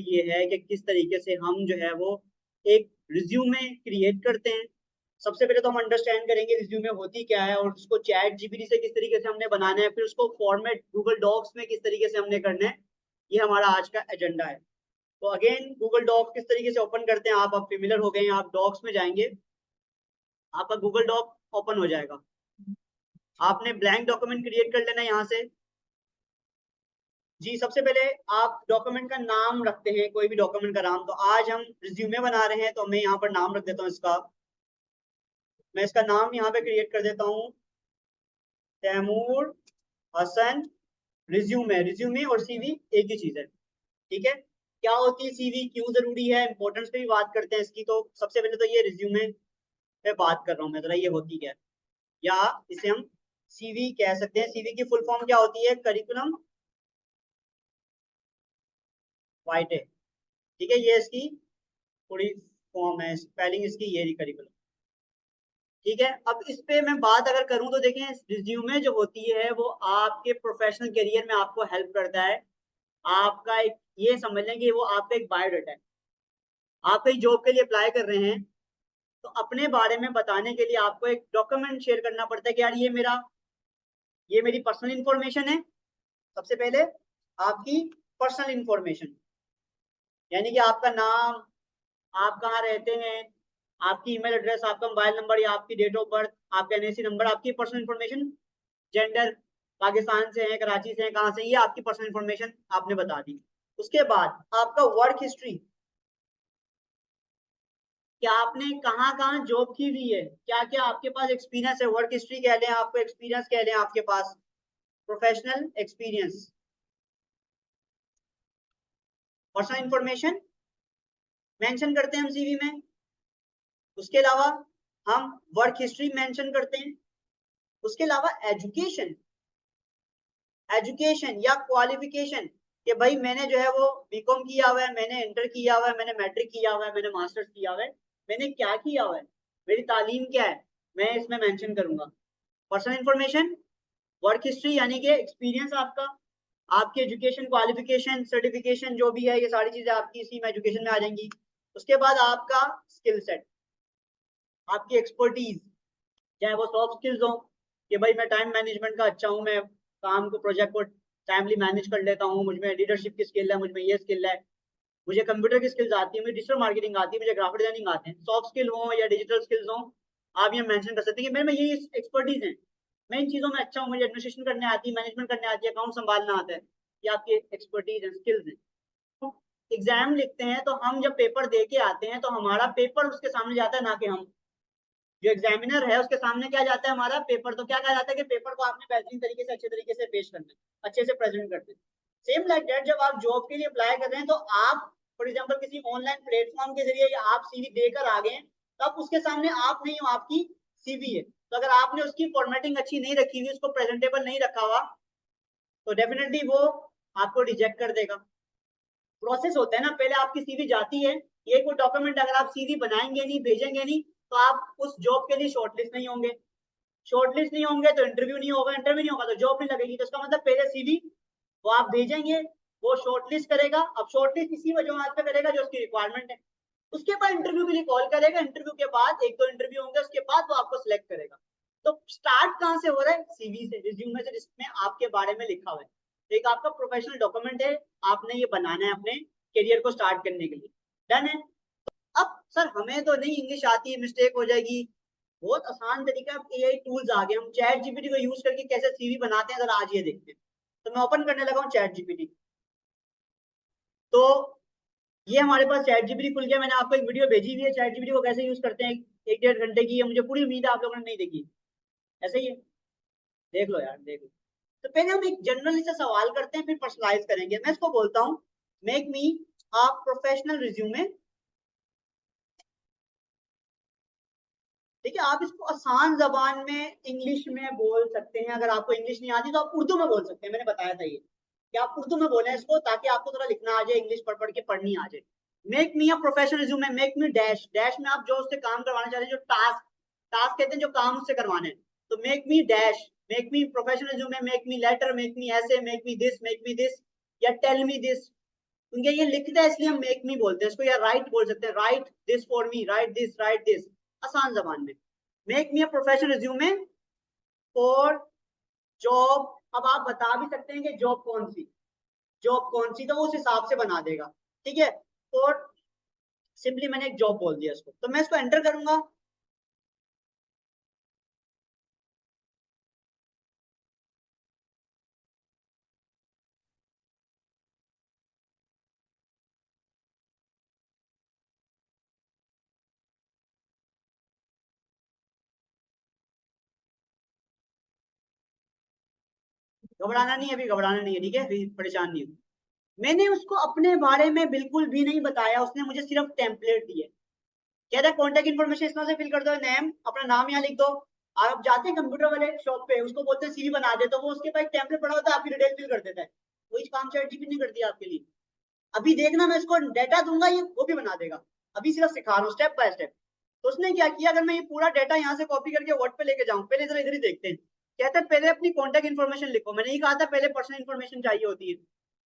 ये है कि किस तरीके से हम जो है वो एक रिज्यूमे क्रिएट करते हैं। सबसे पहले तो हम अंडरस्टैंड करेंगे रिज्यूमे होती क्या है और उसको चैट जीपीटी से किस तरीके से हमने बनाना है, फिर उसको फॉर्मेट गूगल डॉक्स में किस तरीके से हमने करना है। ये हमारा आज का एजेंडा है। तो अगेन गूगल डॉक्स किस तरीके से ओपन करते हैं, आप अब फेमिलियर हो गए हैं। आप डॉक्स में जाएंगे, आपका गूगल डॉक ओपन हो जाएगा। आपने ब्लैंक डॉक्यूमेंट क्रिएट कर लेना है यहाँ से। जी सबसे पहले आप डॉक्यूमेंट का नाम रखते हैं, कोई भी डॉक्यूमेंट का नाम। तो आज हम रिज्यूमे बना रहे हैं तो मैं यहाँ पर नाम रख देता हूँ इसका। मैं इसका नाम यहाँ पे क्रिएट कर देता हूँ, तैमूर हसन रिज्यूमे। रिज्यूमे और सीवी एक ही चीज है, ठीक है। क्या होती है सीवी, क्यों जरूरी है, इंपॉर्टेंस पे भी बात करते हैं इसकी। तो सबसे पहले तो ये रिज्यूमे पे बात कर रहा हूँ मैं, जरा ये होती क्या है, या इसे हम सीवी कह सकते हैं। सीवी की फुल फॉर्म क्या होती है, करिकुलम वाइटे, ठीक है। ये इसकी पूरी फॉर्म है, स्पेलिंग इसकी ये रही, करिकुलम, ठीक है। अब इस पे मैं बात अगर करूं तो देखें, रिज्यूमे जो होती है वो आपके प्रोफेशनल करियर में आपको हेल्प करता है। आपका एक, ये समझ लें कि वो आपका एक बायोडाटा है। आप कहीं जॉब के लिए अप्लाई कर रहे हैं तो अपने बारे में बताने के लिए आपको एक डॉक्यूमेंट शेयर करना पड़ता है कि यार ये मेरी पर्सनल इंफॉर्मेशन है। सबसे पहले आपकी पर्सनल इंफॉर्मेशन, यानी कि आपका नाम, आप कहाँ रहते हैं, आपकी ईमेल एड्रेस, आपका मोबाइल नंबर या आपकी डेट ऑफ बर्थ, आपका एनआईसी नंबर, आपकी पर्सनल इंफॉर्मेशन, जेंडर, पाकिस्तान से है, कराची से है, कहाँ से, ये आपकी पर्सनल इंफॉर्मेशन आपने बता दी। उसके बाद आपका वर्क हिस्ट्री, कि आपने कहाँ कहाँ जॉब की हुई है, क्या क्या आपके पास एक्सपीरियंस है। वर्क हिस्ट्री कह लें, आपको एक्सपीरियंस कह लें, आपके पास professional experience. Personal information mention करते हैं हम सीवी में। उसके अलावा हम वर्क हिस्ट्री मेंशन करते हैं। उसके अलावा एजुकेशन, एजुकेशन या क्वालिफिकेशन, कि भाई मैंने जो है वो बीकॉम किया हुआ है, मैंने इंटर किया हुआ है, मैंने मैट्रिक किया हुआ है, मैंने मास्टर्स किया हुआ है, मैंने क्या किया हुआ है, मेरी तालीम क्या है, मैं इसमें मेंशन करूंगा। पर्सनल इंफॉर्मेशन, वर्क हिस्ट्री यानी कि एक्सपीरियंस आपका, आपकी एजुकेशन, क्वालिफिकेशन, सर्टिफिकेशन जो भी है, ये सारी चीजें आपकी इसी में एजुकेशन में आ जाएंगी। उसके बाद आपका स्किल सेट, आपकी एक्सपर्टीज, चाहे वो सॉफ्ट स्किल्स हो कि भाई मैं टाइम मैनेजमेंट का अच्छा हूँ, मैं काम को, प्रोजेक्ट को टाइमली मैनेज कर लेता हूँ, मुझ में लीडरशिप की स्किल है, मुझ में ये स्किल है, मुझे कंप्यूटर की स्किल्स आती है, मुझे डिजिटल मार्केटिंग आती है, मुझे ग्राफिक डिजाइनिंग आते हैं। सॉफ्ट स्किल हो या डिजिटल स्किल्स हो, आप ये मेंशन कर सकते हैं कि मेरे में ये एक्सपर्टीज है, मैं इन चीजों में अच्छा हूँ, मुझे एडमिनिस्ट्रेशन करने आती है, मैनेजमेंट करने आती है, अकाउंट संभालना आता है। ये आपकी एक्सपर्टीज है, स्किल्स है। एग्जाम लिखते हैं तो हम जब पेपर दे के आते हैं तो हमारा पेपर उसके सामने जाता है, ना कि हम, जो एग्जामिनर है उसके सामने क्या जाता है, हमारा पेपर। तो क्या कहा जाता है कि पेपर को आपने बेहतरीन तरीके से, अच्छे तरीके से पेश करना है, अच्छे से प्रेजेंट करते हैं। सेम लाइक दैट, जब आप जॉब के लिए अप्लाई कर रहे हैं तो आप फॉर एग्जांपल किसी ऑनलाइन प्लेटफॉर्म के जरिए या आप सीवी देकर आ गए, तो आप उसके सामने आप नहीं हो, आपकी सीवी है। तो अगर आपने उसकी फॉर्मेटिंग अच्छी नहीं रखी हुई, उसको प्रेजेंटेबल नहीं रखा हुआ, तो डेफिनेटली वो आपको रिजेक्ट कर देगा। प्रोसेस होता है ना, पहले आपकी सीवी जाती है, ये कोई डॉक्यूमेंट, अगर आप सीवी बनाएंगे नहीं, भेजेंगे नहीं, तो आप उस जॉब के लिए शॉर्टलिस्ट नहीं होंगे। शॉर्टलिस्ट नहीं होंगे तो इंटरव्यू नहीं होगा, इंटरव्यू नहीं होगा तो जॉब नहीं लगेगी। तो इसका मतलब पहले सीवी वो आप भेजेंगे, वो शॉर्टलिस्ट करेगा। अब शॉर्टलिस्ट इसी वजह पे करेगा जो उसकी रिक्वायरमेंट है। उसके बाद इंटरव्यू के लिए कॉल करेगा, इंटरव्यू के बाद एक दो इंटरव्यू होंगे, उसके बाद वो आपको सिलेक्ट करेगा। तो स्टार्ट कहां से हो रहा है, सीवी से, रिज्यूमे से, जिसमें आपके बारे में लिखा हुआ है। तो एक आपका प्रोफेशनल डॉक्यूमेंट है, आपने ये बनाना है अपने करियर को स्टार्ट करने के लिए। डन है। अब सर हमें तो नहीं इंग्लिश आती है, मिस्टेक हो जाएगी। बहुत आसान तरीका, एआई टूल्स आ गए, हम चैट जीपीटी को यूज करके कैसे सीवी बनाते हैं, अगर आज ये देखते हैं। तो मैं ओपन करने लगा हूँ चैट जीपीटी। तो ये हमारे पास चैट जीपीटी खुल गया। मैंने आपको एक वीडियो भेजी हुई है चैट जीपीटी को कैसे यूज करते हैं, एक डेढ़ घंटे की है, मुझे पूरी उम्मीद है आप लोगों ने नहीं देखी। ऐसे ही है, देख लो यार, देख लो। तो पहले हम एक जनरल से सवाल करते हैं, फिर पर्सनलाइज करेंगे। मैं इसको बोलता हूँ, make me a professional resume. देखिए आप इसको आसान जबान में इंग्लिश में बोल सकते हैं, अगर आपको इंग्लिश नहीं आती तो आप उर्दू में बोल सकते हैं। मैंने बताया था ये कि आप उर्दू में बोलें इसको, ताकि आपको थोड़ा लिखना आ जाए, इंग्लिश पढ़ पढ़ के पढ़नी आ जाए। Make me a professional resume, make me dash, dash में आप जो उससे काम करवाना चाहते हैं, जो टास्क, टास्क कहते हैं जो काम उससे करवाने हैं। तो make me dash, make me professional resume, make me later, make me ऐसे, मेक मी दिस, या टेल मी दिस। क्योंकि ये लिखता है इसलिए हम मेक मी बोलते हैं इसको, या राइट बोल सकते हैं, right this for me, right this, आसान जबान में। Make me a professional resume for job. अब आप बता भी सकते हैं कि जॉब कौन सी, तो वो उस हिसाब से बना देगा, ठीक है। और सिंपली मैंने एक जॉब बोल दिया इसको, तो मैं इसको एंटर करूंगा। घबराना नहीं है, अभी घबराना नहीं है, ठीक है, अभी परेशान नहीं हो। मैंने उसको अपने बारे में बिल्कुल भी नहीं बताया, उसने मुझे सिर्फ टेम्पलेट दिए। कह रहा है कॉन्टेक्ट इन्फॉर्मेशन इस तरह से फिल कर दो, नेम, अपना नाम यहाँ लिख दो। आप जाते हैं कंप्यूटर वाले शॉप पे, उसको बोलते हैं सीवी बना दे, तो वो उसके पास टेम्पलेट पड़ा होता है, आपकी डिटेल फिल कर देता है। वही काम चैट जीपीटी नहीं करती आपके लिए। अभी देखना, मैं इसको डेटा दूंगा, ये वो भी बना देगा। अभी सिर्फ सिखा रहा हूँ स्टेप बाय स्टेप। तो उसने क्या किया, अगर मैं ये पूरा डेटा यहाँ से कॉपी करके वर्ड पे लेके जाऊँ, पहले इधर इधर ही देखते हैं। कहते हैं पहले अपनी कॉन्टेक्ट इन्फॉर्मेशन लिखो, मैंने ये कहा था पहले पर्सनल इन्फॉर्मेशन चाहिए होती है।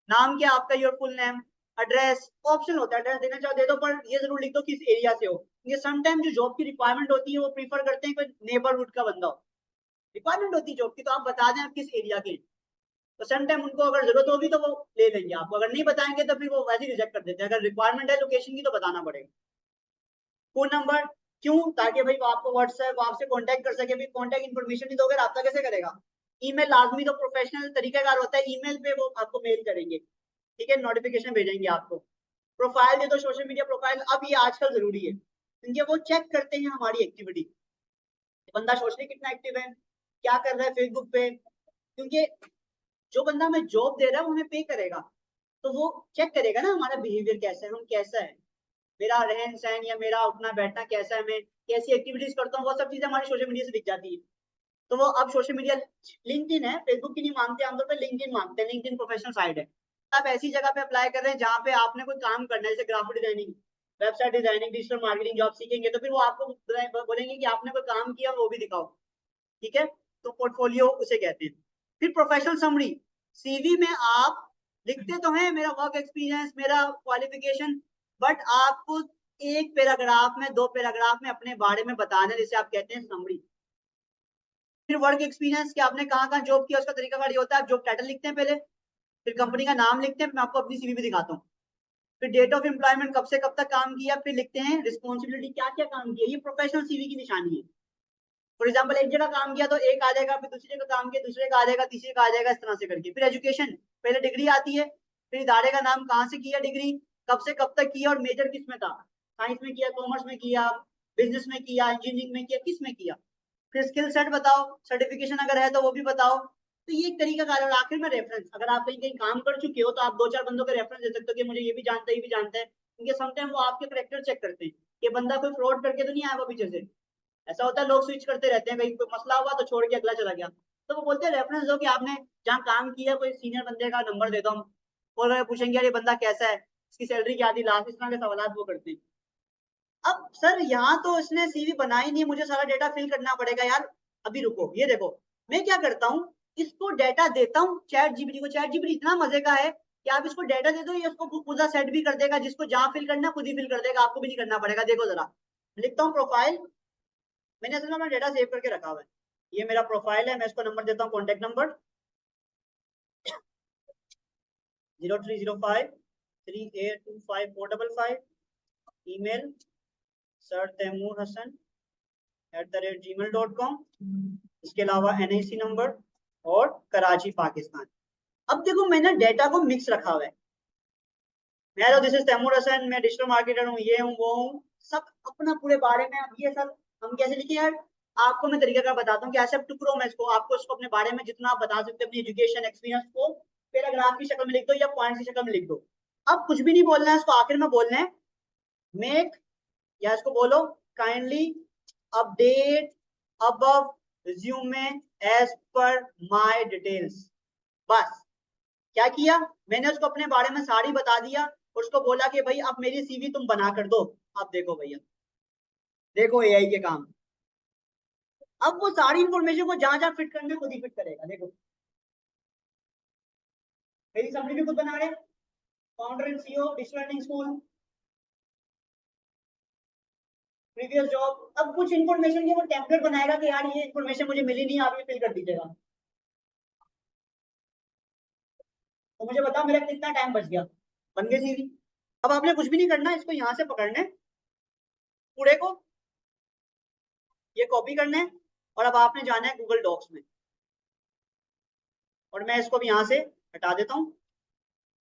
नाम क्या आपका, your full name, address, option होता है, एड्रेस देना चाहो दे दो, पर ये जरूर लिख दो किस एरिया से हो। ये समटाइम जो जॉब की रिक्वायरमेंट होती है वो प्रीफर करते हैं कोई नेबरहुड का बंदा हो। रिक्वायरमेंट होती है जॉब की, तो आप बता दें आप किस एरिया के। तो सम टाइम उनको अगर जरूरत होगी तो वो ले लेंगे आपको, अगर नहीं बताएंगे तो फिर वो वैसे ही रिजेक्ट कर देते हैं। अगर रिक्वायरमेंट है लोकेशन की तो बताना पड़ेगा। फोन नंबर, क्यों, ताकि भाई वो आपको व्हाट्सएप आपसे कांटेक्ट कर सके। भी कांटेक्ट इन्फॉर्मेशन नहीं दोगे रास्ता कैसे करेगा। ईमेल लाजमी, तो प्रोफेशनल तरीकाकार होता है, ईमेल पे वो आपको मेल करेंगे, ठीक है, नोटिफिकेशन भेजेंगे आपको। प्रोफाइल दे दो, सोशल मीडिया प्रोफाइल, अब ये आजकल जरूरी है क्योंकि वो चेक करते हैं हमारी एक्टिविटी, बंदा सोशली कितना एक्टिव है, क्या कर रहा है फेसबुक पे। क्योंकि जो बंदा हमें जॉब दे रहा है वो हमें पे करेगा, तो वो चेक करेगा ना हमारा बिहेवियर कैसा है, हम कैसा है, मेरा रहन सहन या मेरा उठना बैठना कैसा है, मैं कैसी एक्टिविटीज करता हूँ, वो सब चीजें हमारी सोशल मीडिया से दिख जाती है। तो वो अब सोशल मीडिया, लिंक्डइन है, फेसबुक की नहीं मांगते आमतौर पर, लिंक्डइन मांगते हैं, लिंक्डइन प्रोफेशनल साइट है। आप ऐसी जगह पे अप्लाई कर रहे हैं जहाँ पे आपने कोई काम करना है, जैसे graphic designing, website designing, digital marketing job सीखेंगे, तो फिर वो आपको बोलेंगे कि आपने कोई काम किया वो भी दिखाओ, ठीक है। तो पोर्टफोलियो उसे कहते हैं। फिर प्रोफेशनल समरी, सीवी में आप लिखते तो हैं मेरा वर्क एक्सपीरियंस, मेरा क्वालिफिकेशन, बट आपको एक पैराग्राफ में, दो पैराग्राफ में अपने बारे में बताना है, जिसे आप कहते हैं समरी। फिर वर्क एक्सपीरियंस कि आपने कहाँ कहाँ जॉब किया, उसका तरीका कार ये होता है, आप जॉब टाइटल लिखते हैं पहले, फिर कंपनी का नाम लिखते हैं, मैं आपको अपनी सीवी भी दिखाता हूँ। फिर डेट ऑफ एम्प्लॉयमेंट, कब से कब तक काम किया, फिर लिखते हैं रिस्पॉन्सिबिलिटी, क्या क्या काम किया। ये प्रोफेशनल सीवी की निशानी है। फॉर एग्जाम्पल एक जगह काम किया तो एक आ जाएगा, फिर दूसरी जगह काम किया दूसरे का आ जाएगा, तीसरे का आ जाएगा, इस तरह से करके। फिर एजुकेशन, पहले डिग्री आती है, फिर इदारे का नाम, कहाँ से किया डिग्री, कब से कब तक किया, और मेजर किस में था, साइंस में किया, कॉमर्स में किया, बिजनेस में किया, इंजीनियरिंग में किया, किस में किया। फिर स्किल सेट बताओ, सर्टिफिकेशन अगर है तो वो भी बताओ। तो ये एक तरीका कार है। और आखिर में रेफरेंस, अगर आप कहीं कहीं काम कर चुके हो तो आप दो चार बंदों के रेफरेंस दे सकते हो कि मुझे ये भी जानता है, ये भी जानता है, क्योंकि समटाइम वो आपके करेक्टर चेक करते हैं कि बंदा कोई फ्रॉड करके तो नहीं आया वो पीछे से। ऐसा होता है लोग स्विच करते रहते हैं, कहीं कोई मसला हुआ तो छोड़ के अगला चला गया। तो वो बोलते हैं रेफरेंस दो कि आपने जहाँ काम किया, कोई सीनियर बंदे का नंबर दे दो हम, और अगर पूछेंगे यार ये बंदा कैसा है, इसकी सैलरी क्या थी लास्ट, इस तरह के सवाल वो करते हैं। अब सर यहाँ तो इसने सीवी बनाई नहीं, मुझे सारा डेटा फिल करना पड़ेगा यार। अभी रुको, ये देखो मैं क्या करता हूँ, इसको डेटा देता हूँ चैट जीपीटी को। चैट जीपीटी इतना मजे का है कि आप इसको डेटा दे दो, ये उसको पूरा सेट भी कर देगा, जिसको जहाँ फिल करना खुद ही फिल कर देगा, आपको भी नहीं करना पड़ेगा। देखो जरा, लिखता हूँ प्रोफाइल, मैंने असल में अपना डेटा सेव करके रखा हुआ है। ये मेरा प्रोफाइल है, मैं इसको नंबर देता हूँ, contact number 0305382545, email sir Taimur Hasan @gmail.com, इसके अलावा NIC नंबर और कराची पाकिस्तान। अब देखो मैंने डेटा को मिक्स रखा हुआ है। मैं तो दिस इज तैमूर हसन, मैं डिजिटल मार्केटर हूँ, ये हूँ वो हूँ, सब अपना पूरे बारे में। अब ये सब हम कैसे लिखे यार, आपको मैं तरीका का बताता हूँ कि ऐसे टुकड़ों में इसको, आपको इसको अपने बारे में जितना आप बता सकते हैं, अपनी एजुकेशन एक्सपीरियंस को पैराग्राफ की शक्ल में लिख दो या पॉइंट की शक्ल में लिख दो। अब कुछ भी नहीं बोलना है, इसको आखिर में बोलना है मेक, या इसको बोलो kindly update above resume as per my details। बस क्या किया, मैंने उसको अपने बारे में सारी बता दिया, उसको बोला कि भाई अब मेरी सीवी तुम बना कर दो। अब देखो भैया, देखो एआई के काम। अब वो सारी इंफॉर्मेशन को जहां जहां फिट करने खुद ही फिट करेगा। देखो मेरी समरी भी खुद बना रहे, founder and CEO digital learning school, previous job. अब कुछ इन्फॉर्मेशन की वो टेम्पलेट बनाएगा कि यार ये इन्फॉर्मेशन मुझे मिली नहीं, आप ये फिल कर दीजिएगा। तो मुझे बताओ मेरा कितना टाइम बच गया, बन गई सीवी। अब आपने कुछ भी नहीं करना, इसको यहाँ से पकड़ना है पूरे को, ये कॉपी करना है, और अब आपने जाना है गूगल डॉक्स में, और मैं इसको भी यहाँ से हटा देता हूँ,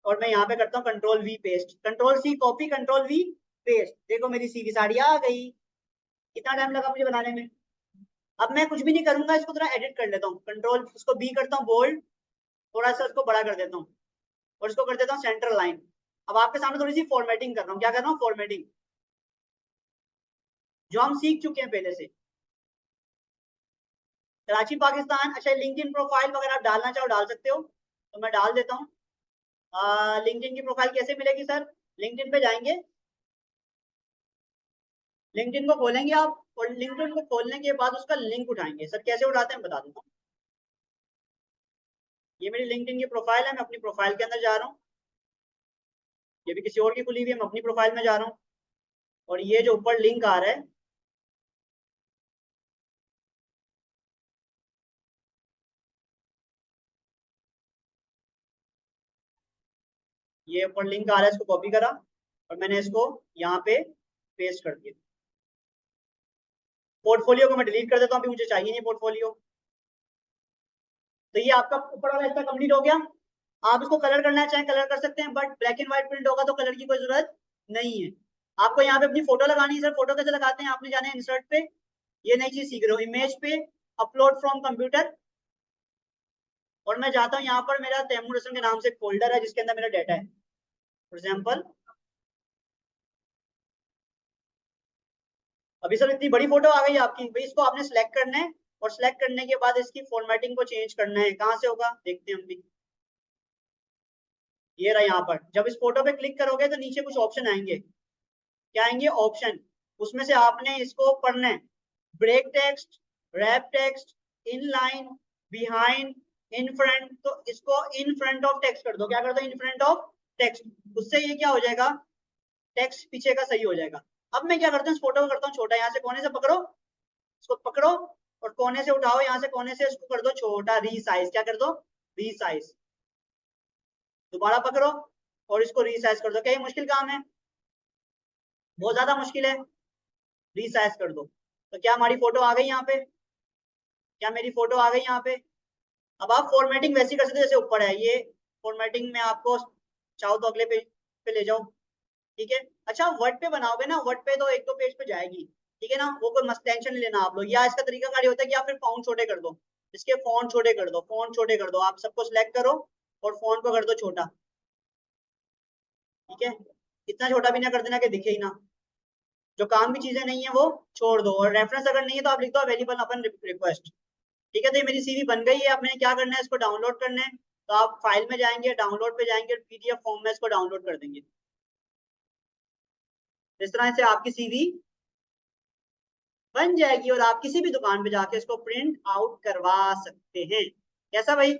और मैं यहाँ पे करता हूँ control V paste, control C copy, control V paste. देखो मेरी सीवी सारी आ गई। कितना टाइम लगा मुझे बनाने में। अब मैं कुछ भी नहीं करूंगा, इसको थोड़ा एडिट कर लेता हूँ, कंट्रोल उसको बी करता हूँ बोल्ड, थोड़ा सा उसको बड़ा कर देता हूँ, और इसको कर देता हूँ सेंटर लाइन। अब आपके सामने थोड़ी सी फॉर्मेटिंग कर रहा हूँ। क्या कर रहा हूँ? फॉर्मेटिंग, जो हम सीख चुके हैं पहले से। कराची पाकिस्तान, अच्छा लिंक्डइन प्रोफाइल वगैरह आप डालना चाहो डाल सकते हो, तो मैं डाल देता हूँ। लिंक्डइन की प्रोफाइल कैसे मिलेगी सर? लिंक्डइन पे जाएंगे, लिंक्डइन को खोलेंगे आप, और लिंक्डइन को खोलने के बाद उसका लिंक उठाएंगे। सर कैसे उठाते हैं बता देता हूँ। ये मेरी लिंक्डइन की प्रोफाइल है, मैं अपनी प्रोफाइल के अंदर जा रहा हूँ, ये भी किसी और की खुली हुई है, मैं अपनी प्रोफाइल में जा रहा हूँ, और ये जो ऊपर लिंक आ रहा है, ये ऊपर लिंक आ रहा है, इसको कॉपी करा और मैंने इसको यहाँ पे पेस्ट कर दिया। पोर्टफोलियो को मैं डिलीट कर देता हूँ, अभी मुझे चाहिए नहीं पोर्टफोलियो। तो ये आपका ऊपर वाला हिस्सा कंप्लीट हो गया। आप इसको कलर करना चाहें कलर कर सकते हैं, but black and white print होगा तो कलर की कोई जरूरत नहीं है। आपको यहाँ पे अपनी फोटो लगानी है। सर फोटो कैसे लगाते हैं? आपने जाना है इंसर्ट पे, ये नई चीज सीख रहे हो, इमेज पे, अपलोड फ्रॉम कंप्यूटर, और मैं जाता हूँ यहाँ पर, मेरा तैमूर हसन के नाम से एक फोल्डर है जिसके अंदर मेरा डाटा है। फॉर एग्जाम्पल अभी सर इतनी बड़ी फोटो आ गई आपकी भाई, इसको आपने सिलेक्ट करना है, और सिलेक्ट करने के बाद इसकी फॉर्मेटिंग को चेंज करना है। कहाँ से होगा देखते हैं हम भी। ये रहा यहाँ पर, जब इस फोटो पे क्लिक करोगे तो नीचे कुछ ऑप्शन आएंगे। क्या आएंगे? ऑप्शन। उसमें से आपने इसको पढ़ना है, break text, wrap text, in line, behind, in front. तो इसको इन फ्रंट ऑफ टेक्स्ट कर दो। क्या कर दो? In front of text. उससे ये क्या हो जाएगा? टेक्स्ट पीछे का सही हो जाएगा। अब मैं क्या करता हूँ, इस फोटो को करता हूँ छोटा, यहाँ से कोने से पकड़ो, इसको पकड़ो और कोने से उठाओ, यहाँ से कोने से इसको कर दो छोटा, रीसाइज। क्या कर दो? रीसाइज। दोबारा पकड़ो और इसको रीसाइज कर दो। क्या ये मुश्किल काम है? बहुत ज्यादा मुश्किल है। रीसाइज कर दो। तो क्या हमारी फोटो आ गई यहाँ पे? क्या मेरी फोटो आ गई यहाँ पे? अब आप फॉर्मेटिंग वैसी कर सकते हो जैसे ऊपर है। ये फॉर्मेटिंग में आपको चाहो तो अगले पेज पे ले जाओ, ठीक है। अच्छा वर्ड पे बनाओगे ना, वर्ड पे तो एक दो पेज पे जाएगी, ठीक है ना, वो कोई मस्त टेंशन नहीं लेना आप लोग। या इसका तरीका कार्य होता है कि आप फिर फॉन्ट छोटे कर दो, इसके फॉन्ट छोटे कर दो, फॉन्ट छोटे कर दो। आप सबको सिलेक्ट करो और फॉन्ट को कर दो छोटा, ठीक है। इतना छोटा भी ना कर देना कि दिखे ही ना। जो काम की चीजें नहीं है वो छोड़ दो, और रेफरेंस अगर नहीं है तो आप लिख दो अवेलेबल अपन रिक्वेस्ट, ठीक है। तो ये मेरी सीवी बन गई है। अब मैंने क्या करना है, इसको डाउनलोड करना है। तो आप फाइल में जाएंगे, डाउनलोड पे जाएंगे, पीडीएफ फॉर्म में इसको डाउनलोड कर देंगे। इस तरह से आपकी सीवी बन जाएगी, और आप किसी भी दुकान पे जाके इसको प्रिंट आउट करवा सकते हैं। कैसा भाई?